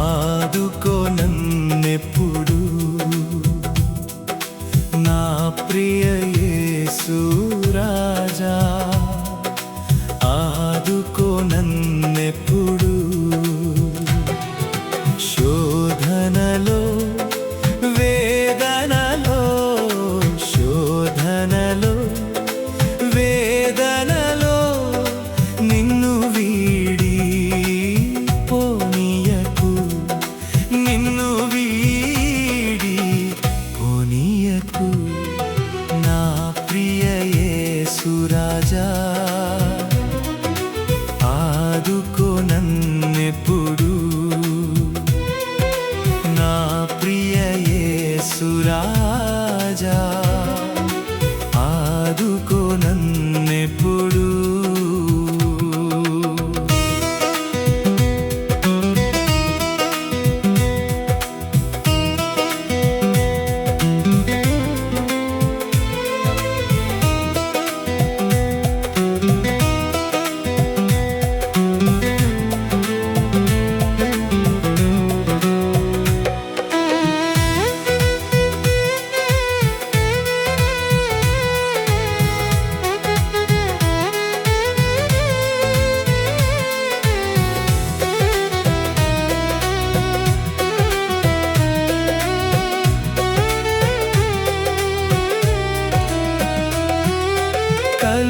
ఆదుకో నన్నెప్పుడు నా ప్రియ యేసు రాజా ఆదుకో నన్నెప్పుడు శోధనలో వేదనలో శోధనలో వేదనలో నిన్ను వీడి పోనీయకు నిన్ను వీడి పోనీయకు నా ప్రియ యేసు రాజా ఆదుకో నన్నెప్పుడు నా ప్రియ యేసు రాజా ఆదుకో నన్నెప్పుడు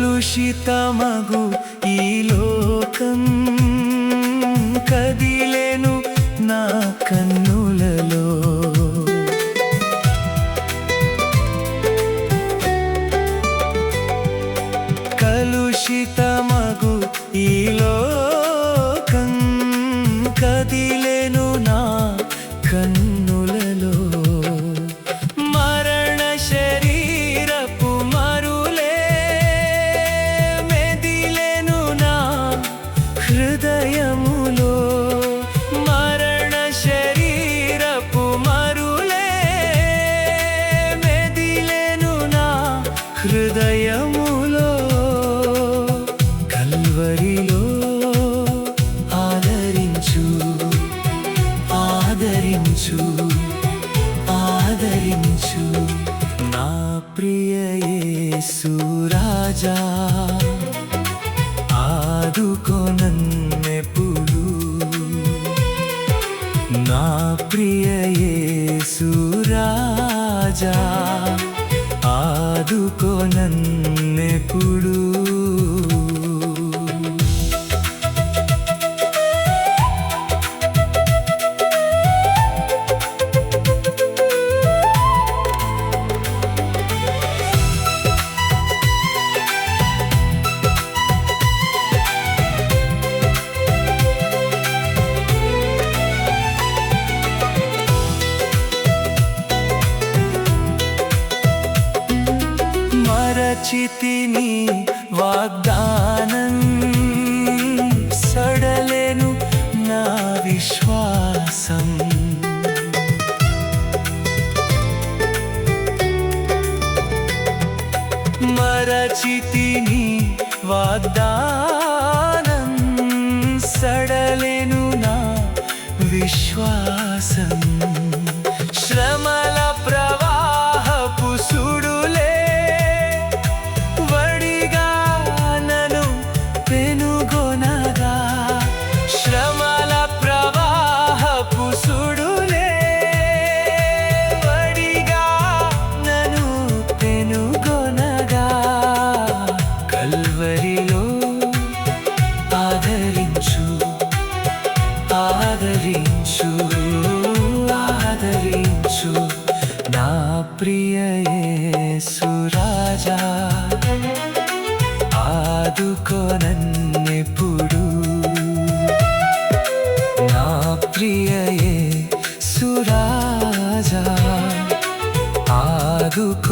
కలుషితమగు ఈ లోకం కదిలేను నా కన్నులలో కలుషితమగు ఈ లోకం కదిలేను నా కన్నులలో మరణ శరీరపు మరులే మెదిలేను నా హృదయములో మరణ శరీరపు మరులే మెదిలేను నా హృదయములో కల్వరిలో ఆదరించు ఆదరించు ఆదరించు నా ప్రియ యేసు రాజా ఆదుకో నన్నెప్పుడు నా ప్రియ యేసు రాజా ఆదుకో నన్నెప్పుడు మరచితిని వాగ్దానం సడలేను నా విశ్వాసం మరచితిని వాగ్దానం సడలేను నా విశ్వాసం శ్రమల ప్రవాహపు సుడులే వడిగా నన్ను పెనుగొనగా శ్రమల ప్రవాహపు సుడులే వడిగా నన్ను పెనుగొనగా కల్వరిలో ఆదరించు ఆదరించు ఆదరించు నా ప్రియ యేసు రాజా ఆదుకో నన్నెప్పుడు నా ప్రియ యేసు రాజా ఆదుకో